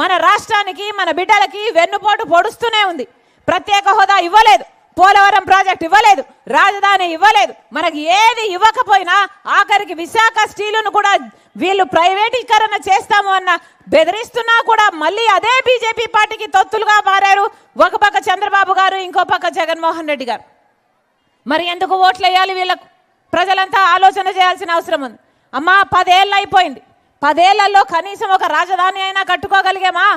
మన రాష్ట్రానికి మన బిడ్డలకి వెన్నుపోటు పొడుస్తూనే ఉంది. ప్రత్యేక హోదా ఇవ్వలేదు, పోలవరం ప్రాజెక్ట్ ఇవ్వలేదు, రాజధాని ఇవ్వలేదు. మనకి ఏది ఇవ్వకపోయినా ఆఖరికి విశాఖ స్టీలును కూడా వీళ్ళు ప్రైవేటీకరణ చేస్తాము అన్న బెదిరిస్తున్నా కూడా మళ్ళీ అదే బీజేపీ పార్టీకి తొత్తులుగా మారారు. ఒక పక్క చంద్రబాబు గారు, ఇంకో పక్క జగన్మోహన్ రెడ్డి గారు. మరి ఎందుకు ఓట్లు వేయాలి వీళ్ళకు? ప్రజలంతా ఆలోచన చేయాల్సిన అవసరం ఉంది. అమ్మా 10 ఏళ్ళు అయిపోయింది. 10 ఏళ్లలో కనీసం ఒక రాజధాని అయినా కట్టుకోగలిగామా?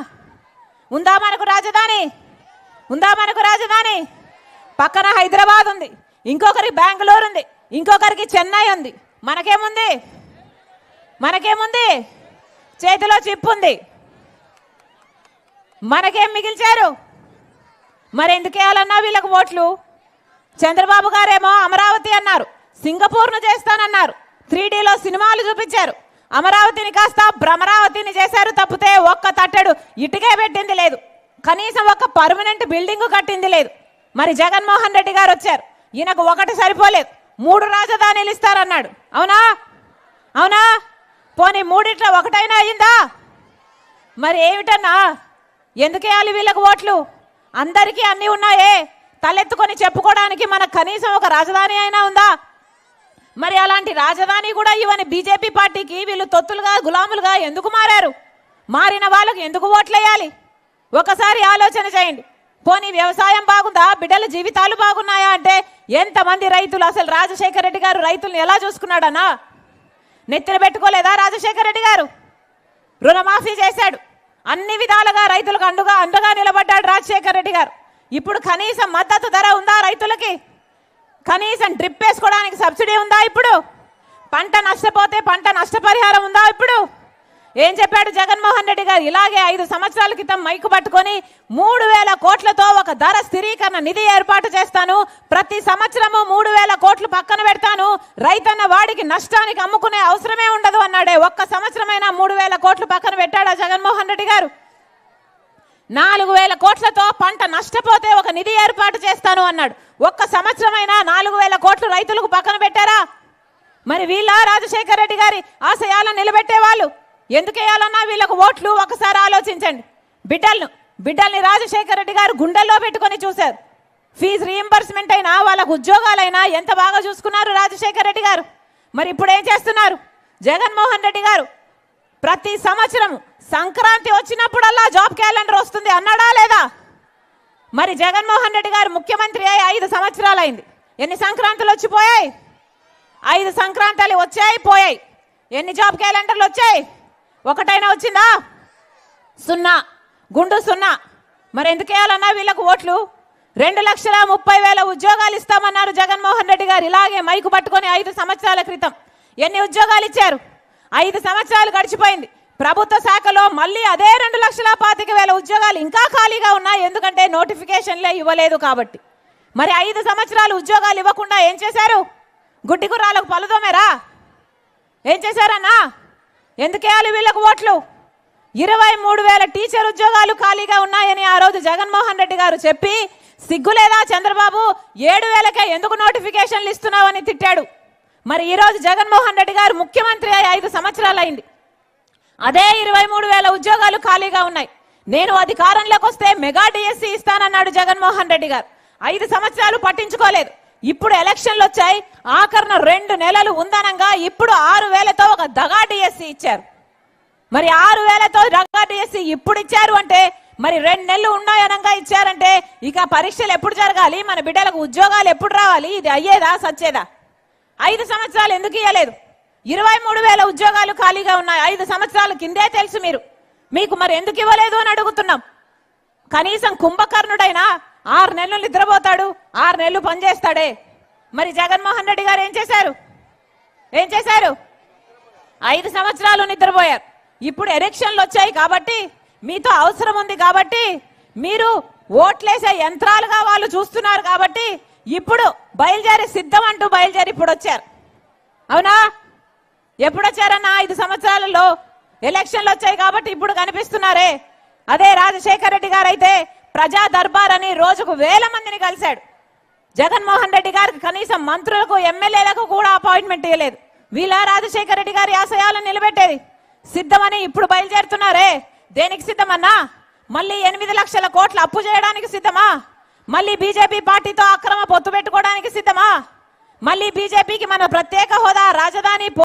ఉందా మనకు రాజధాని? ఉందా మనకు రాజధాని? పక్కన హైదరాబాద్ ఉంది, ఇంకొకరికి బెంగళూరు ఉంది, ఇంకొకరికి చెన్నై ఉంది. మనకేముంది? మనకేముంది? చేతిలో చిప్పు ఉంది. మనకేం మిగిల్చారు? మరి ఎందుకు వేయాలన్నా వీళ్ళకు ఓట్లు? చంద్రబాబు గారేమో అమరావతి అన్నారు, సింగపూర్ను చేస్తానన్నారు, 3Dలో సినిమాలు చూపించారు. అమరావతిని కాస్త భ్రమరావతిని చేశారు తప్పితే ఒక్క తట్టెడు ఇటుకే పెట్టింది లేదు, కనీసం ఒక పర్మనెంట్ బిల్డింగ్ కట్టింది లేదు. మరి జగన్మోహన్ రెడ్డి గారు వచ్చారు, ఈయనకు ఒకటి సరిపోలేదు, 3 రాజధానులు ఇస్తారన్నాడు. అవునా? అవునా? పోనీ 3 ఒకటైనా అయ్యిందా? మరి ఏమిటన్నా? ఎందుకు వేయాలి వీళ్ళకు ఓట్లు? అందరికీ అన్నీ ఉన్నాయే, తలెత్తుకొని చెప్పుకోవడానికి మనకు కనీసం ఒక రాజధాని అయినా ఉందా? మరి అలాంటి రాజధాని కూడా ఇవన్నీ బీజేపీ పార్టీకి వీళ్ళు తొత్తులుగా గులాములుగా ఎందుకు మారారు? మారిన వాళ్ళకు ఎందుకు ఓట్లు వేయాలి? ఒకసారి ఆలోచన చేయండి. పోనీ వ్యవసాయం బాగుందా? బిడ్డల జీవితాలు బాగున్నాయా అంటే ఎంతమంది రైతులు? అసలు రాజశేఖర రెడ్డి గారు రైతులను ఎలా చూసుకున్నాడన్నా? నెత్తిన పెట్టుకోలేదా రాజశేఖర రెడ్డి గారు? రుణమాఫీ చేశాడు, అన్ని విధాలుగా రైతులకు అండగా నిలబడ్డాడు రాజశేఖర రెడ్డి గారు. ఇప్పుడు కనీసం మద్దతు ధర ఉందా రైతులకి? కనీసం డ్రిప్ వేసుకోవడానికి సబ్సిడీ ఉందా? ఇప్పుడు పంట నష్టపోతే పంట నష్టపరిహారం ఉందా? ఇప్పుడు ఏం చెప్పాడు జగన్మోహన్ రెడ్డి గారు? ఇలాగే 5 సంవత్సరాల క్రితం మైకు పట్టుకొని 3000 కోట్లతో ఒక ధర స్థిరీకరణ నిధి ఏర్పాటు చేస్తాను, ప్రతి సంవత్సరము 3000 కోట్లు పక్కన పెడతాను, రైతన్న వాడికి నష్టానికి అమ్ముకునే అవసరమే ఉండదు అన్నాడే. ఒక్క సంవత్సరమైనా 3000 కోట్లు పక్కన పెట్టాడా జగన్మోహన్ రెడ్డి గారు? 4000 కోట్లతో పంట నష్టపోతే ఒక నిధి ఏర్పాటు చేస్తాను అన్నాడు. ఒక్క సంవత్సరమైనా 4000 కోట్లు రైతులకు పక్కన పెట్టారా? మరి వీళ్ళ రాజశేఖర రెడ్డి గారి ఆశయాలను నిలబెట్టే వాళ్ళు? ఎందుకు వేయాలన్నా వీళ్ళకు ఓట్లు? ఒకసారి ఆలోచించండి. బిడ్డల్ని రాజశేఖర రెడ్డి గారు గుండెల్లో పెట్టుకొని చూశారు. ఫీజు రీయింబర్స్మెంట్ అయినా వాళ్ళకు ఉద్యోగాలైనా ఎంత బాగా చూసుకున్నారు రాజశేఖర రెడ్డి గారు. మరి ఇప్పుడు ఏం చేస్తున్నారు జగన్మోహన్ రెడ్డి గారు? ప్రతి సంవత్సరం సంక్రాంతి వచ్చినప్పుడల్లా జాబ్ క్యాలెండర్ వస్తుంది అన్నాడా లేదా? మరి జగన్మోహన్ రెడ్డి గారు ముఖ్యమంత్రి అయి 5 సంవత్సరాలు అయింది. ఎన్ని సంక్రాంతులు వచ్చిపోయాయి? 5 సంక్రాంతులు వచ్చాయి పోయాయి. ఎన్ని జాబ్ క్యాలెండర్లు వచ్చాయి? ఒకటైనా వచ్చిందా? 0, గుండు 0. మరి ఎందుకు వేయాలన్నా వీళ్ళకు ఓట్లు? 2,30,000 ఉద్యోగాలు ఇస్తామన్నారు జగన్మోహన్ రెడ్డి గారు ఇలాగే మైకు పట్టుకొని 5 సంవత్సరాల క్రితం. ఎన్ని ఉద్యోగాలు ఇచ్చారు? 5 సంవత్సరాలు గడిచిపోయింది. ప్రభుత్వ శాఖలో మళ్ళీ అదే 2,25,000 ఉద్యోగాలు ఇంకా ఖాళీగా ఉన్నాయి, ఎందుకంటే నోటిఫికేషన్లే ఇవ్వలేదు కాబట్టి. మరి 5 సంవత్సరాలు ఉద్యోగాలు ఇవ్వకుండా ఏం చేశారు? గుడ్డి గుర్రాలకు పలుదోమేరా? ఏం చేశారన్నా? ఎందుకు వేయాలి వీళ్ళకు ఓట్లు? 23,000 టీచర్ ఉద్యోగాలు ఖాళీగా ఉన్నాయని ఆ రోజు జగన్మోహన్ రెడ్డి గారు చెప్పి, సిగ్గులేదా చంద్రబాబు 7,000కే ఎందుకు నోటిఫికేషన్లు ఇస్తున్నావని తిట్టాడు. మరి ఈరోజు జగన్మోహన్ రెడ్డి గారు ముఖ్యమంత్రి అయి 5 సంవత్సరాలు అయింది, అదే 23,000 ఉద్యోగాలు ఖాళీగా ఉన్నాయి. నేను అధికారంలోకి వస్తే మెగా డిఎస్సి ఇస్తానన్నాడు జగన్మోహన్ రెడ్డి గారు. 5 సంవత్సరాలు పట్టించుకోలేదు. ఇప్పుడు ఎలక్షన్లు వచ్చాయి, ఆఖరణ 2 నెలలు ఉందనంగా ఇప్పుడు 6,000తో ఒక దగా డిఎస్సి ఇచ్చారు. మరి 6,000తో దగా డిఎస్సి ఇప్పుడు ఇచ్చారు అంటే, మరి 2 నెలలు ఉన్నాయనంగా ఇచ్చారంటే ఇక పరీక్షలు ఎప్పుడు జరగాలి? మన బిడ్డలకు ఉద్యోగాలు ఎప్పుడు రావాలి? ఇది అయ్యేదా సచ్చేదా? 5 సంవత్సరాలు ఎందుకు ఇవ్వలేదు? 23,000 ఉద్యోగాలు ఖాళీగా ఉన్నాయి. 5 సంవత్సరాల కిందే తెలుసు మీకు మరి ఎందుకు ఇవ్వలేదు అని అడుగుతున్నాం. కనీసం కుంభకర్ణుడైనా 6 నెలలు నిద్రపోతాడు, 6 నెలలు పనిచేస్తాడే. మరి జగన్మోహన్ రెడ్డి గారు ఏం చేశారు? 5 సంవత్సరాలు నిద్రపోయారు. ఇప్పుడు ఎలక్షన్లు వచ్చాయి కాబట్టి, మీతో అవసరం ఉంది కాబట్టి, మీరు ఓట్లేసే యంత్రాలుగా వాళ్ళు చూస్తున్నారు కాబట్టి ఇప్పుడు బయలుదేరి సిద్ధం అంటూ బయలుదేరి ఇప్పుడు వచ్చారు. అవునా? ఎప్పుడు వచ్చారన్నా? 5 సంవత్సరాలలో ఎలక్షన్లు వచ్చాయి కాబట్టి ఇప్పుడు కనిపిస్తున్నారే. అదే రాజశేఖర రెడ్డి గారు అయితే ప్రజా దర్బార్ అని రోజుకు 1000 మందిని కలిశాడు. జగన్మోహన్ రెడ్డి గారికి కనీసం మంత్రులకు ఎమ్మెల్యేలకు కూడా అపాయింట్మెంట్ ఇవ్వలేదు. వీళ్ళ రాజశేఖర రెడ్డి గారి ఆశయాలను నిలబెట్టేది. సిద్ధమని ఇప్పుడు బయలుదేరుతున్నారే. దేనికి సిద్ధమన్నా? మళ్ళీ 8 లక్షల కోట్ల అప్పు చేయడానికి సిద్ధమా? మళ్ళీ బీజేపీ పార్టీతో అక్రమ పొత్తు పెట్టుకోవడానికి సిద్ధమా? మళ్ళీ బీజేపీకి మన ప్రత్యేక హోదా రాజధాని